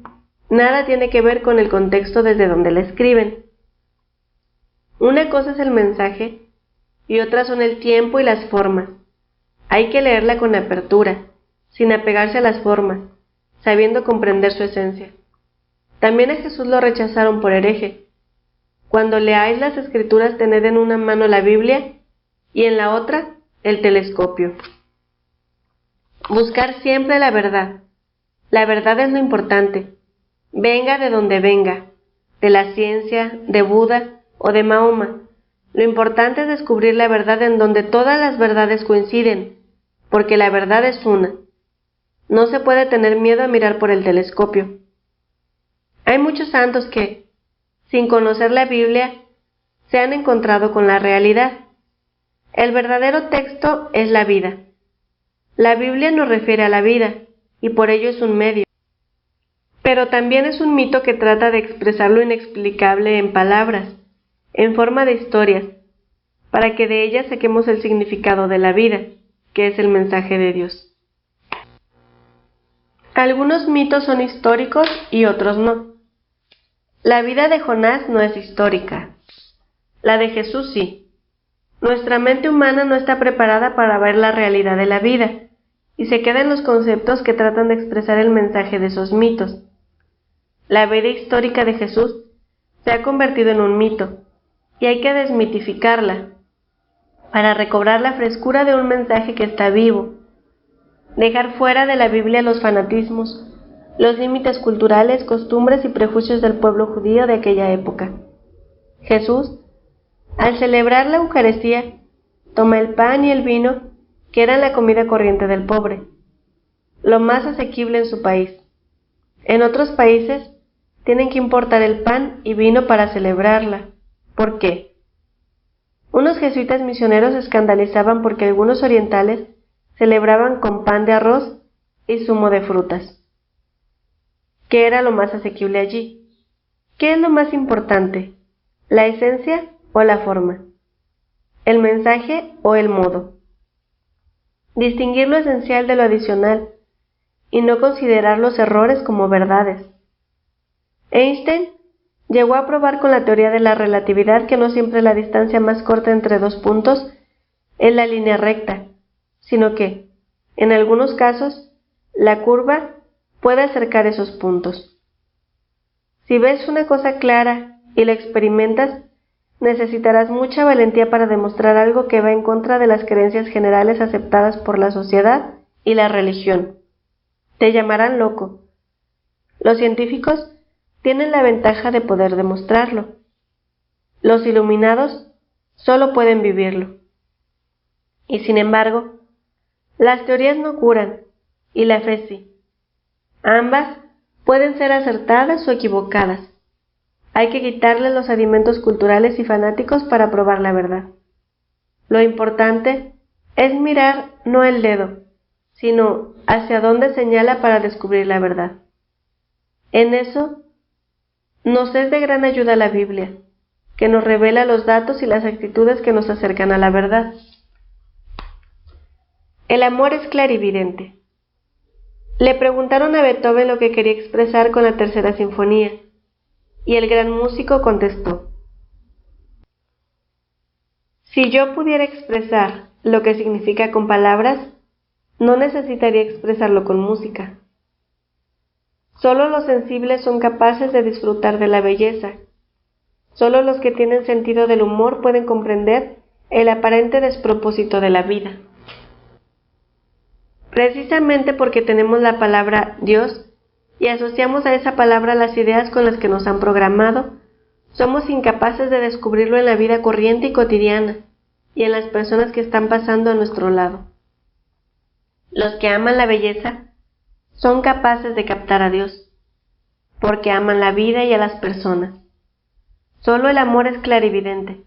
nada tiene que ver con el contexto desde donde la escriben. Una cosa es el mensaje y otra son el tiempo y las formas. Hay que leerla con apertura, sin apegarse a las formas, sabiendo comprender su esencia. También a Jesús lo rechazaron por hereje. Cuando leáis las Escrituras, tened en una mano la Biblia y en la otra el telescopio. Buscar siempre la verdad. La verdad es lo importante, venga de donde venga, de la ciencia, de Buda o de Mahoma. Lo importante es descubrir la verdad en donde todas las verdades coinciden, porque la verdad es una. No se puede tener miedo a mirar por el telescopio. Hay muchos santos que, sin conocer la Biblia, se han encontrado con la realidad. El verdadero texto es la vida. La Biblia nos refiere a la vida, y por ello es un medio. Pero también es un mito que trata de expresar lo inexplicable en palabras, en forma de historias, para que de ellas saquemos el significado de la vida, que es el mensaje de Dios. Algunos mitos son históricos y otros no. La vida de Jonás no es histórica. La de Jesús sí. Nuestra mente humana no está preparada para ver la realidad de la vida, y se queda en los conceptos que tratan de expresar el mensaje de esos mitos. La vida histórica de Jesús se ha convertido en un mito, y hay que desmitificarla para recobrar la frescura de un mensaje que está vivo, dejar fuera de la Biblia los fanatismos, los límites culturales, costumbres y prejuicios del pueblo judío de aquella época. Jesús, al celebrar la Eucaristía, toma el pan y el vino, que eran la comida corriente del pobre, lo más asequible en su país. En otros países tienen que importar el pan y vino para celebrarla. ¿Por qué? Unos jesuitas misioneros se escandalizaban porque algunos orientales celebraban con pan de arroz y zumo de frutas. ¿Qué era lo más asequible allí? ¿Qué es lo más importante? ¿La esencia o la forma? ¿El mensaje o el modo? Distinguir lo esencial de lo adicional y no considerar los errores como verdades. Einstein llegó a probar con la teoría de la relatividad que no siempre la distancia más corta entre dos puntos es la línea recta, sino que, en algunos casos, la curva puede acercar esos puntos. Si ves una cosa clara y la experimentas, necesitarás mucha valentía para demostrar algo que va en contra de las creencias generales aceptadas por la sociedad y la religión. Te llamarán loco. Los científicos tienen la ventaja de poder demostrarlo. Los iluminados solo pueden vivirlo. Y sin embargo, las teorías no curan, y la fe sí. Ambas pueden ser acertadas o equivocadas. Hay que quitarle los sedimentos culturales y fanáticos para probar la verdad. Lo importante es mirar no el dedo, sino hacia dónde señala para descubrir la verdad. En eso nos es de gran ayuda la Biblia, que nos revela los datos y las actitudes que nos acercan a la verdad. El amor es clarividente. Le preguntaron a Beethoven lo que quería expresar con la tercera sinfonía, y el gran músico contestó: si yo pudiera expresar lo que significa con palabras, no necesitaría expresarlo con música. Solo los sensibles son capaces de disfrutar de la belleza. Solo los que tienen sentido del humor pueden comprender el aparente despropósito de la vida. Precisamente porque tenemos la palabra Dios y asociamos a esa palabra las ideas con las que nos han programado, somos incapaces de descubrirlo en la vida corriente y cotidiana y en las personas que están pasando a nuestro lado. Los que aman la belleza son capaces de captar a Dios, porque aman la vida y a las personas. Solo el amor es clarividente.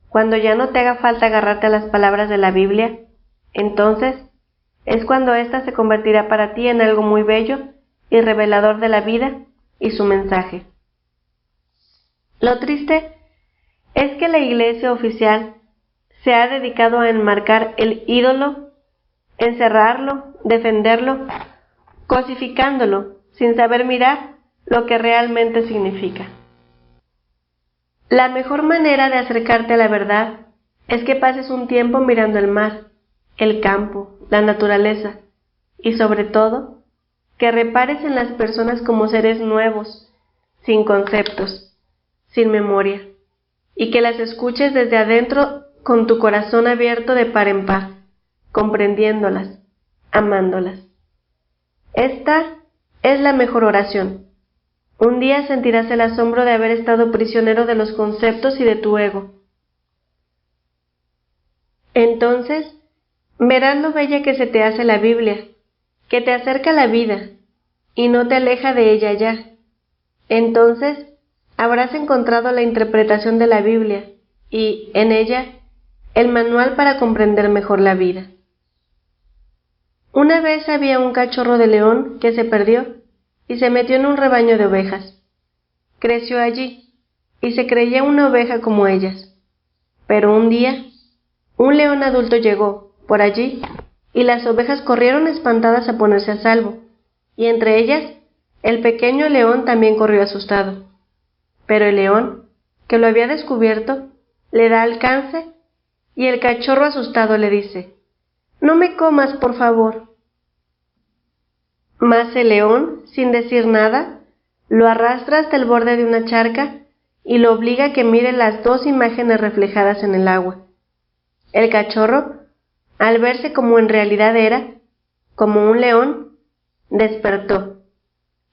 Cuando ya no te haga falta agarrarte a las palabras de la Biblia, entonces es cuando ésta se convertirá para ti en algo muy bello y revelador de la vida y su mensaje. Lo triste es que la Iglesia oficial se ha dedicado a enmarcar el ídolo, encerrarlo, defenderlo, cosificándolo, sin saber mirar lo que realmente significa. La mejor manera de acercarte a la verdad es que pases un tiempo mirando el mar, el campo, la naturaleza, y sobre todo, que repares en las personas como seres nuevos, sin conceptos, sin memoria, y que las escuches desde adentro con tu corazón abierto de par en par, comprendiéndolas, amándolas. Esta es la mejor oración. Un día sentirás el asombro de haber estado prisionero de los conceptos y de tu ego. Entonces, verás lo bella que se te hace la Biblia, que te acerca a la vida y no te aleja de ella ya. Entonces, habrás encontrado la interpretación de la Biblia y, en ella, el manual para comprender mejor la vida. Una vez había un cachorro de león que se perdió y se metió en un rebaño de ovejas. Creció allí y se creía una oveja como ellas. Pero un día, un león adulto llegó por allí y las ovejas corrieron espantadas a ponerse a salvo, y entre ellas el pequeño león también corrió asustado. Pero el león, que lo había descubierto, le da alcance y el cachorro asustado le dice: «No me comas, por favor, Mas el león, sin decir nada, lo arrastra hasta el borde de una charca y lo obliga a que mire las dos imágenes reflejadas en el agua. El cachorro, al verse como en realidad era, como un león, despertó,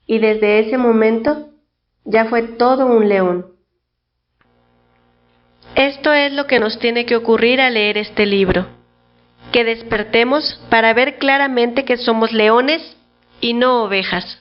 y desde ese momento ya fue todo un león. Esto es lo que nos tiene que ocurrir al leer este libro, que despertemos para ver claramente que somos leones y no ovejas.